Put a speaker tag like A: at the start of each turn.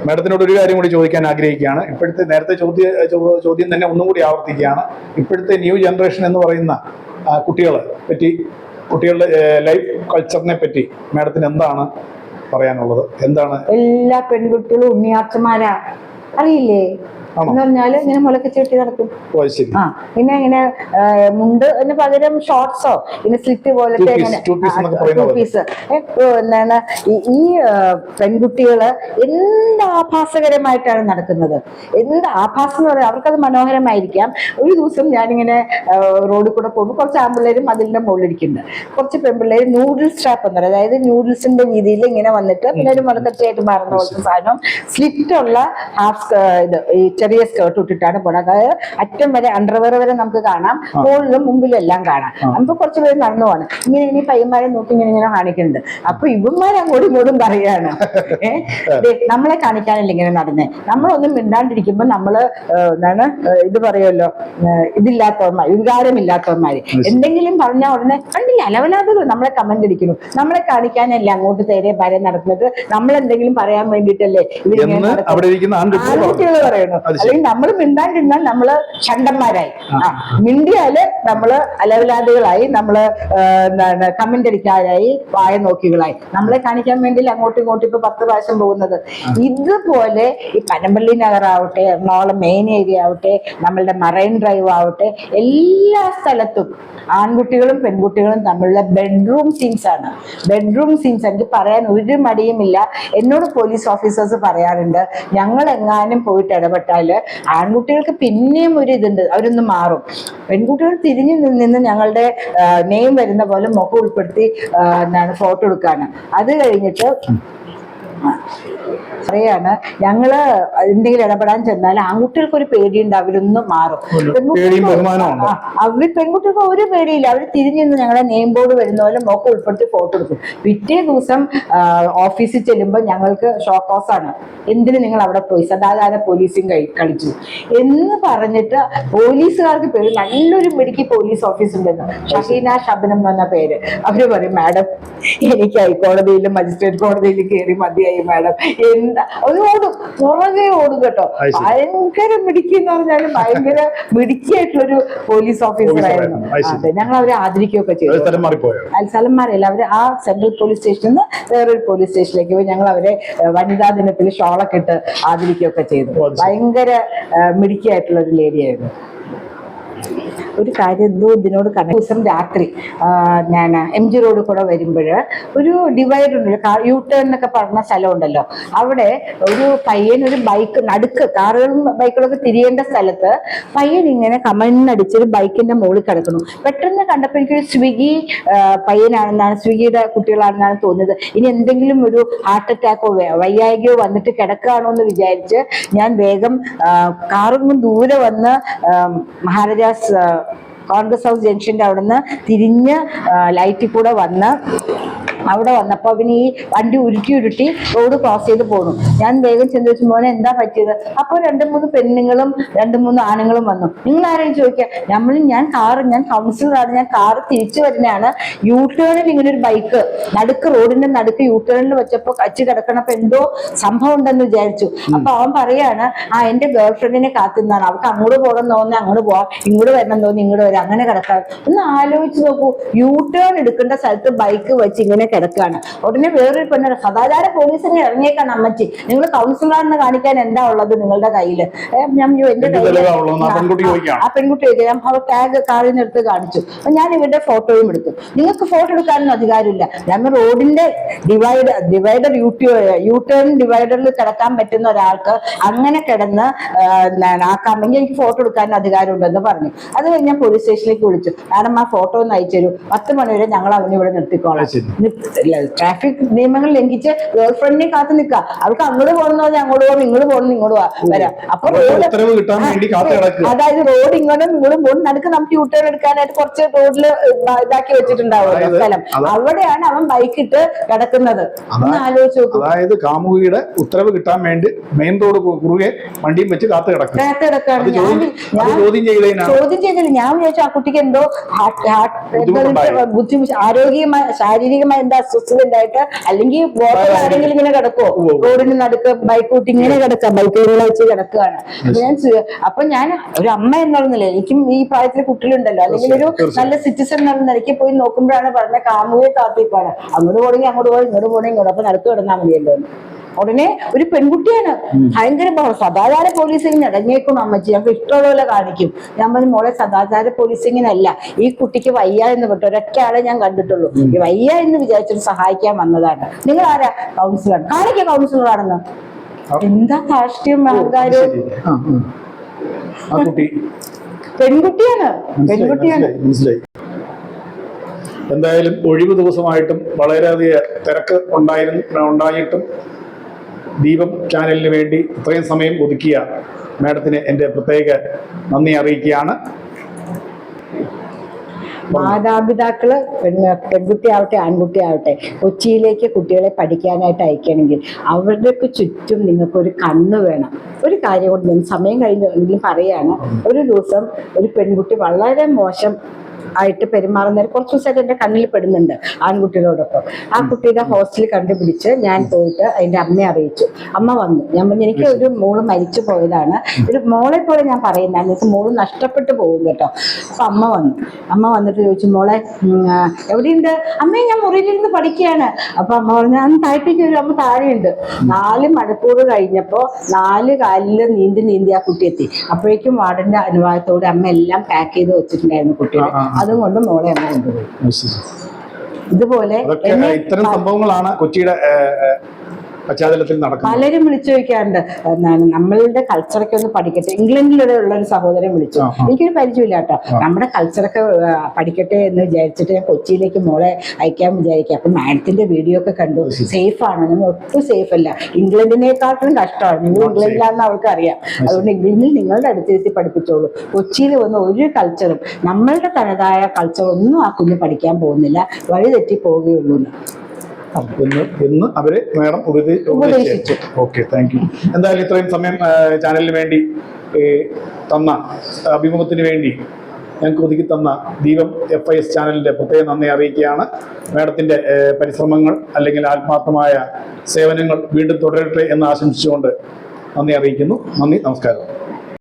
A: മാഡത്തിനോട് ഒരു കാര്യം കൂടി ചോദിക്കാൻ ആഗ്രഹിക്കുകയാണ്. ഇപ്പോഴത്തെ നേരത്തെ ചോദ്യം തന്നെ ഒന്നും കൂടി ആവർത്തിക്കുകയാണ്. ഇപ്പോഴത്തെ ന്യൂ ജനറേഷൻ എന്ന് പറയുന്ന കുട്ടികളുടെ ലൈഫ് കൾച്ചറിനെ പറ്റി മാഡത്തിന് എന്താണ് പറയാനുള്ളത്? എന്താണ്?
B: എല്ലാ പെൺകുട്ടികളും ഉണ്ണിയാച്ചമാരാ, അറിയില്ലേ? എന്ന് പറഞ്ഞാല് ഇങ്ങനെ മുലക്കെ ചുറ്റി നടക്കും. പിന്നെ ഇങ്ങനെ മുണ്ട് പകരം ഷോർട്ട്സോ പിന്നെ സ്ലിറ്റ് പോലത്തെ പീസ്. ഈ പെൺകുട്ടികള് എന്ത് ആഭാസകരമായിട്ടാണ് നടക്കുന്നത്. എന്ത് ആഭാസം എന്ന് പറയാം, അവർക്കത് മനോഹരമായിരിക്കാം. ഒരു ദിവസം ഞാനിങ്ങനെ റോഡിൽ കൂടെ പോകുമ്പോൾ കുറച്ച് ആൺപിള്ളേരും അതിന്റെ മുകളിലിരിക്കുന്നുണ്ട്. കുറച്ച് പെൺപിള്ളേര് നൂഡിൽസ് ട്രാപ്പ് എന്ന് പറയും, അതായത് നൂഡിൽസിന്റെ രീതിയിൽ ഇങ്ങനെ വന്നിട്ട് പിന്നെ ഒരു മുലക്കച്ചയായിട്ട് മാറുന്ന പോലത്തെ സാധനം, സ്ലിറ്റ് ഉള്ള ചെറിയ സ്കേർട്ട് ഇട്ടിട്ടാണ് പോണത്. അതായത് അറ്റം വരെ അണ്ടർവെയർ വരെ നമുക്ക് കാണാം, മുകളിലും മുമ്പിലും എല്ലാം കാണാം. നമുക്ക് കുറച്ച് പേര് നടന്നു പോകണം. ഇനി പയ്യന്മാരെ നോക്കി ഇങ്ങനെ കാണിക്കുന്നുണ്ട്. അപ്പൊ ഇവന്മാർ അങ്ങോട്ടും ഇങ്ങോട്ടും പറയാണ്, നമ്മളെ കാണിക്കാനല്ല ഇങ്ങനെ നടന്നേ. നമ്മളൊന്നും മിണ്ടാണ്ടിരിക്കുമ്പോ നമ്മള് എന്താണ് ഇത് പറയുമല്ലോ, ഇതില്ലാത്തവന്മാർ, വികാരമില്ലാത്തവന്മാര്. എന്തെങ്കിലും പറഞ്ഞാൽ ഉടനെ കണ്ടില്ല അലവലാതുകൾ നമ്മളെ കമന്റ് അടിക്കുന്നു. നമ്മളെ കാണിക്കാനല്ല അങ്ങോട്ട് തേരെ പര നടക്കുന്നത്, നമ്മളെന്തെങ്കിലും പറയാൻ വേണ്ടിയിട്ടല്ലേ ആൺകുട്ടികൾ പറയുന്നു. അല്ലെങ്കിൽ നമ്മൾ മിണ്ടാണ്ടിരുന്നാൽ നമ്മള് ഷണ്ടന്മാരായി, മിണ്ടിയാല് നമ്മള് അലവലാദികളായി, നമ്മള് കമന്റ് അടിക്കാരായി, വായ നോക്കികളായി. നമ്മളെ കാണിക്കാൻ വേണ്ടി അങ്ങോട്ടും ഇങ്ങോട്ടും ഇപ്പൊ 10 പ്രാവശ്യം പോകുന്നത്. ഇതുപോലെ ഈ പനമ്പള്ളി നഗറാവട്ടെ, എറണാകുളം മെയിൻ ഏരിയ ആവട്ടെ, നമ്മളുടെ മറൈൻ ഡ്രൈവ് ആവട്ടെ, എല്ലാ സ്ഥലത്തും ആൺകുട്ടികളും പെൺകുട്ടികളും തമ്മിലുള്ള ബെഡ്റൂം സീൻസ് ആണ്. ബെഡ്റൂം സീൻസ് എനിക്ക് പറയാൻ ഒരു മടിയുമില്ല. എന്നോട് പോലീസ് ഓഫീസേഴ്സ് പറയാറുണ്ട്, ഞങ്ങൾ എങ്ങാനും പോയിട്ട് ഇടപെട്ടാല് ആൺകുട്ടികൾക്ക് പിന്നെയും ഒരു ഇതുണ്ട്, അവരൊന്ന് മാറും. പെൺകുട്ടികൾ തിരിഞ്ഞു നിന്ന് ഞങ്ങളുടെ നെയിം വരുന്ന പോലെ മുഖം ഉൾപ്പെടുത്തി ഫോട്ടോ എടുക്കാണ്. അത് കഴിഞ്ഞിട്ട് പറയാണ്, ഞങ്ങള് എന്തെങ്കിലും ഇടപെടാൻ ചെന്നാൽ ആൺകുട്ടികൾക്ക് ഒരു പേടിയുണ്ട്, അവരൊന്നും മാറും. പെൺകുട്ടികൾക്ക് ഒരു പേടിയില്ല, അവർ തിരിഞ്ഞിന്ന് ഞങ്ങളെ നെയിം ബോർഡ് വരുന്ന പോലെ മുഖം ഉൾപ്പെടുത്തി ഫോട്ടോ എടുക്കും. പിറ്റേ ദിവസം ഓഫീസിൽ ചെല്ലുമ്പോൾ ഞങ്ങൾക്ക് ഷോക്കോസ് ആണ്, എന്തിന് നിങ്ങൾ അവിടെ പോയി, സദാചാര പോലീസും കളിച്ചു എന്ന് പറഞ്ഞിട്ട് പോലീസുകാർക്ക് പേര്. നല്ലൊരു മെഡിക്കൽ പോലീസ് ഓഫീസ് ഉണ്ടെന്ന്, ഷഹീന ഷബനം എന്ന് പറഞ്ഞ പേര്. അവര് പറയും, മാഡം എനിക്ക് ഹൈക്കോടതിയിലും മജിസ്ട്രേറ്റ് കോടതിയിലും കയറി മതിയായി മാഡം. ഓടും, പുറകെ ഓടും കേട്ടോ. ഭയങ്കര മിടുക്കി എന്ന് പറഞ്ഞാലും ഭയങ്കര മിടുക്കിയായിട്ടുള്ളൊരു പോലീസ് ഓഫീസറായിരുന്നു. അതെ, ഞങ്ങൾ അവരെ ആദരിക്കുകയൊക്കെ ചെയ്തു. സ്ഥലം മാറിയില്ല, അവര് ആ സെൻട്രൽ പോലീസ് സ്റ്റേഷനിൽ നിന്ന് വേറൊരു പോലീസ് സ്റ്റേഷനിലേക്ക് പോയി ഞങ്ങൾ അവരെ വനിതാ ദിനത്തിൽ ഷോളൊക്കെ ഇട്ട് ആദരിക്കുകയൊക്കെ ചെയ്തു. ഭയങ്കര മിടുക്കിയായിട്ടുള്ള ഒരു ലേഡിയായിരുന്നു. ഒരു കാര്യം ഇതിനോട് ദിവസം രാത്രി ഞാൻ MG റോഡ് കൂടെ വരുമ്പോൾ ഒരു ഡിവൈഡർ ഉണ്ട്, യു ടേൺ എന്നൊക്കെ പറഞ്ഞ സ്ഥലം ഉണ്ടല്ലോ. അവിടെ ഒരു പയ്യൻ ഒരു ബൈക്ക് നടുക്ക്, കാറുകളും ബൈക്കുകളൊക്കെ തിരിയേണ്ട സ്ഥലത്ത് പയ്യൻ ഇങ്ങനെ കമണ്ണടിച്ചൊരു ബൈക്കിന്റെ മുകളിൽ കിടക്കുന്നു. പെട്ടെന്ന് കണ്ടപ്പോൾ എനിക്കൊരു സ്വിഗ്ഗി പയ്യനാണെന്നാണ്, സ്വിഗ്ഗിയുടെ കുട്ടികളാണെന്നാണ് തോന്നിയത്. ഇനി എന്തെങ്കിലും ഒരു ഹാർട്ട് അറ്റാക്കോ വയ്യായികയോ വന്നിട്ട് കിടക്കുകയാണോ എന്ന് വിചാരിച്ച് ഞാൻ വേഗം കാറൊന്നും ദൂരെ വന്ന് മഹാരാജാസ് കോൺഗ്രസ് ഹൗസ് ജംഗ്ഷന്റെ അവിടുന്ന് തിരിഞ്ഞ് ലൈറ്റിൽ കൂടെ വന്ന് അവിടെ വന്നപ്പോൾ അവന് ഈ വണ്ടി ഉരുട്ടി റോഡ് ക്രോസ് ചെയ്ത് പോന്നു. ഞാൻ വേഗം ചെന്ന് വെച്ച്, മോനെ എന്താ പറ്റിയത്? അപ്പോൾ 2-3 പെണ്ണുങ്ങളും 2-3 ആണുങ്ങളും വന്നു. നിങ്ങൾ ആരെയും ചോദിക്കാം, ഞാൻ കൗൺസിലറാണ്, ഞാൻ കാറ് തിരിച്ചു വരുന്നതാണ്. യു ടേണിൽ ഇങ്ങനെ ഒരു ബൈക്ക് റോഡിന്റെ നടുക്ക് യു ടേണിൽ വെച്ചപ്പോ കച്ച് കിടക്കണപ്പോ എന്തോ സംഭവം ഉണ്ടെന്ന് വിചാരിച്ചു. അപ്പൊ അവൻ പറയാണ്, എന്റെ ഗേൾ ഫ്രണ്ടിനെ കാത്തുനിന്നാണ്, അവർക്ക് അങ്ങോട്ട് പോകണം തോന്നി അങ്ങോട്ട് പോവാം, ഇങ്ങോട്ട് വരണം തോന്നി ഇങ്ങോട്ട് വരാം, അങ്ങനെ കിടക്കാം. ഒന്ന് ആലോചിച്ച് നോക്കൂ, യു ടേൺ എടുക്കേണ്ട സ്ഥലത്ത് ബൈക്ക് വെച്ച് ഇങ്ങനെ കിടക്കുകയാണ്. ഉടനെ വേറൊരു പെണ്ണ, സദാചാര പോലീസിനെ ഇറങ്ങിയേക്കാണ് അമ്മച്ചി, നിങ്ങൾ കൗൺസിലറാണെന്ന് കാണിക്കാൻ എന്താ ഉള്ളത് നിങ്ങളുടെ കയ്യില്? എന്റെ കയ്യില് ആ പെൺകുട്ടി ചോദിക്കാം, അവർ ടാഗ് കാറിൽ നിന്ന് എടുത്ത് കാണിച്ചു. ഞാൻ ഇവരുടെ ഫോട്ടോയും എടുത്തു. നിങ്ങൾക്ക് ഫോട്ടോ എടുക്കാനൊന്നും അധികാരമില്ല. ഞങ്ങൾ റോഡിന്റെ ഡിവൈഡർ യു ടേൺ ഡിവൈഡറിൽ കിടക്കാൻ പറ്റുന്ന ഒരാൾക്ക് അങ്ങനെ കിടന്ന് ആക്കാമെങ്കിൽ എനിക്ക് ഫോട്ടോ എടുക്കാൻ അധികാരമുണ്ടെന്ന് പറഞ്ഞു. അത് കഴിഞ്ഞ് ഞാൻ പോലീസ് സ്റ്റേഷനിലേക്ക് വിളിച്ചു. മാഡം ആ ഫോട്ടോ ഒന്ന് അയച്ചു തരൂ, 10 മണി വരെ ഞങ്ങൾ അവനെ ഇവിടെ നിർത്തിക്കോളാം. ട്രാഫിക് നിയമങ്ങൾ ലംഘിച്ച് ഗേൾ ഫ്രണ്ടിനെ കാത്തു നിൽക്കുക. അവർക്ക് അങ്ങോട്ട് പോകണമെന്ന് പറഞ്ഞാൽ അങ്ങോട്ട് പോകും, ഇങ്ങോട്ട് പോകണം ഇങ്ങോട്ട് വരാം. അപ്പൊ അതായത് റോഡ് ഇങ്ങോട്ടും ഇങ്ങോട്ടും പോകും, നടുക്ക് നമുക്ക് യു ടേൺ എടുക്കാനായിട്ട് കുറച്ച് റോഡില് ഇതാക്കി വെച്ചിട്ടുണ്ടാവുമല്ലോ സ്ഥലം. അവിടെയാണ് അവൻ ബൈക്കിട്ട് കിടക്കുന്നത്. ഒന്ന് ആലോചിച്ച് നോക്കും.
A: അതായത് കാമുകിയുടെ ഉത്തരവ് കിട്ടാൻ വേണ്ടി മെയിൻ റോഡ് കുറുകെ വണ്ടിയും വെച്ച് കാത്തു കിടക്കാണ്. ചോദ്യം ചെയ്തില്ല. ഞാൻ വിചാരിച്ചു ആ കുട്ടിക്ക് എന്തോ ബുദ്ധിമുട്ട്, ശാരീരികമായ
B: എന്താ അസ്വസ്ഥത ആയിട്ട്, അല്ലെങ്കിൽ ബോട്ടിൽ ആരെങ്കിലും ഇങ്ങനെ കിടക്കുവോ, റോഡിന് നടുക്ക് ബൈക്ക് കൂട്ടി ഇങ്ങനെ കിടക്കാം, ബൈക്കുകളെ വെച്ച് കിടക്കുകയാണ്. അപ്പൊ ഞാൻ ഒരു അമ്മ എന്നുള്ള നില, എനിക്കും ഈ പ്രായത്തിലെ കുട്ടികളുണ്ടല്ലോ, അല്ലെങ്കിൽ ഒരു നല്ല സിറ്റിസൺ എന്നുള്ള നിലയ്ക്ക് പോയി നോക്കുമ്പോഴാണ് പറഞ്ഞ കാമുകയെ കാത്തിക്കാണ്, അങ്ങോട്ട് പോകണമെങ്കിൽ അങ്ങോട്ട് പോകണം, ഇങ്ങോട്ട് പോകണമെങ്കിൽ ഇങ്ങോട്ട്, അപ്പൊ നടക്ക് കിടന്നാൽ മതിയല്ലോ. ഉടനെ ഒരു പെൺകുട്ടിയാണ്, ഭയങ്കര സദാചാര പോലീസിങ്ങിന് ഇടഞ്ഞേക്കും അമ്മച്ചി, ഞങ്ങൾക്ക് ഇഷ്ടമുള്ള കാണിക്കും. ഞാൻ പറഞ്ഞു മോളെ സദാചാര പോലീസിങ്ങിനല്ല, ഈ കുട്ടിക്ക് വയ്യ എന്ന് വിട്ടു, ഒരൊറ്റ ആളെ ഞാൻ കണ്ടിട്ടുള്ളൂ, ഈ വയ്യ എന്ന് വിചാരിച്ചിട്ട് സഹായിക്കാൻ വന്നതാണ്. നിങ്ങൾ ആരാ? കൗൺസിലർ. കാണിക്ക കൗൺസിലറാണെന്ന്. എന്താ ധാർഷ്ട്യം, അഹങ്കാരവും. പെൺകുട്ടിയാണ്, പെൺകുട്ടിയാണ്.
A: എന്തായാലും ഒഴിവ് ദിവസമായിട്ടും വളരെയധികം തിരക്ക് ഉണ്ടായിട്ടും ദീപം ചാനലിന് വേണ്ടി ഇത്രയും സമയം ഒതുക്കിയ മാഡത്തിന് എൻ്റെ പ്രത്യേക നന്ദി അറിയിക്കുകയാണ്.
B: മാതാപിതാക്കള് പെൺകുട്ടിയാവട്ടെ ആൺകുട്ടിയാവട്ടെ കൊച്ചിയിലേക്ക് കുട്ടികളെ പഠിക്കാനായിട്ട് അയക്കണമെങ്കിൽ അവരുടെയൊക്കെ ചുറ്റും നിങ്ങൾക്കൊരു കണ്ണ് വേണം. ഒരു കാര്യം കൊണ്ട് ഞാൻ സമയം കഴിഞ്ഞ് എങ്കിലും പറയാണ്, ഒരു ദിവസം ഒരു പെൺകുട്ടി വളരെ മോശം ആയിട്ട് പെരുമാറുന്നവർ കുറച്ച് ദിവസമായിട്ട് എൻ്റെ കണ്ണിൽ പെടുന്നുണ്ട് ആൺകുട്ടികളോടൊപ്പം. ആ കുട്ടിയുടെ ഹോസ്റ്റലിൽ കണ്ടുപിടിച്ച് ഞാൻ പോയിട്ട് അതിൻ്റെ അമ്മയെ അറിയിച്ചു. അമ്മ വന്നു. ഞാൻ പറഞ്ഞു എനിക്ക് ഒരു മോള് മരിച്ചു പോയതാണ്, ഒരു മോളെ പോലെ ഞാൻ പറയുന്നതാണ്, എനിക്ക് മോള് നഷ്ടപ്പെട്ടു പോകും കേട്ടോ. അപ്പൊ അമ്മ വന്നു. അമ്മ വന്നിട്ട് ചോദിച്ചു, മോളെ എവിടെയുണ്ട്? അമ്മയെ ഞാൻ മുറിയിലിരുന്ന് പഠിക്കുകയാണ്. അപ്പൊ അമ്മ പറഞ്ഞു അന്ന് താഴത്തേക്ക് വരും. അമ്മ താഴെയുണ്ട്. 4 മണിക്കൂർ കഴിഞ്ഞപ്പോ 4 കാലില് നീന്തി ആ കുട്ടി എത്തി. അപ്പോഴേക്കും വാർഡന്റെ അനുവാദത്തോടെ അമ്മ എല്ലാം പാക്ക് ചെയ്ത് വെച്ചിട്ടുണ്ടായിരുന്നു കുട്ടിയെ. അതുകൊണ്ട് മോളെ അമ്മ കൊണ്ടുപോയി. ഇതുപോലെ
A: ഇത്തരം സംഭവങ്ങളാണ് കൊച്ചിയുടെ പശ്ചാത്തലത്തിൽ നടക്കുന്നത്.
B: പലരും വിളിച്ചു ചോദിക്കാറുണ്ട്, നമ്മളുടെ കൾച്ചറൊക്കെ ഒന്ന് പഠിക്കട്ടെ. ഇംഗ്ലണ്ടിലൂടെ ഉള്ള ഒരു സഹോദരൻ വിളിച്ചു, എനിക്കൊരു പരിചയമില്ല കേട്ടോ, നമ്മുടെ കൾച്ചറൊക്കെ പഠിക്കട്ടെ എന്ന് വിചാരിച്ചിട്ട് ഞാൻ കൊച്ചിയിലേക്ക് മോളെ അയക്കാൻ വിചാരിക്കുക. അപ്പൊ മാഡത്തിന്റെ വീഡിയോ ഒക്കെ കണ്ടു. സേഫ് ആണ്? നമ്മൾ ഒട്ടും സേഫ് അല്ല, ഇംഗ്ലണ്ടിനേക്കാട്ടിലും കഷ്ടമാണ്. നിങ്ങൾ ഇംഗ്ലണ്ടിലാണെന്ന് അവർക്ക് അറിയാം. അതുകൊണ്ട് ഇംഗ്ലണ്ടിൽ നിങ്ങളുടെ അടുത്തിരുത്തി പഠിപ്പിച്ചോളൂ. കൊച്ചിയിൽ വന്ന് ഒരു കൾച്ചറും നമ്മളുടെ തനതായ കൾച്ചർ ഒന്നും ആ കുഞ്ഞ് പഠിക്കാൻ പോകുന്നില്ല, വഴിതെറ്റി പോവുകയുള്ളൂ
A: എന്ന് അവരെ മാഡം ഉപദേശിച്ചു. Okay, thank you. എന്തായാലും ഇത്രയും സമയം ചാനലിന് വേണ്ടി തന്ന അഭിമുഖത്തിന് വേണ്ടി ഞങ്ങൾക്ക് ഒതുക്കി തന്ന ദീപം FIS ചാനലിൻ്റെ പ്രത്യേക നന്ദി അറിയിക്കുകയാണ്. മാഡത്തിൻ്റെ പരിശ്രമങ്ങൾ അല്ലെങ്കിൽ ആത്മാർത്ഥമായ സേവനങ്ങൾ വീണ്ടും തുടരട്ടെ എന്ന് ആശംസിച്ചുകൊണ്ട് നന്ദി അറിയിക്കുന്നു. നന്ദി, നമസ്കാരം.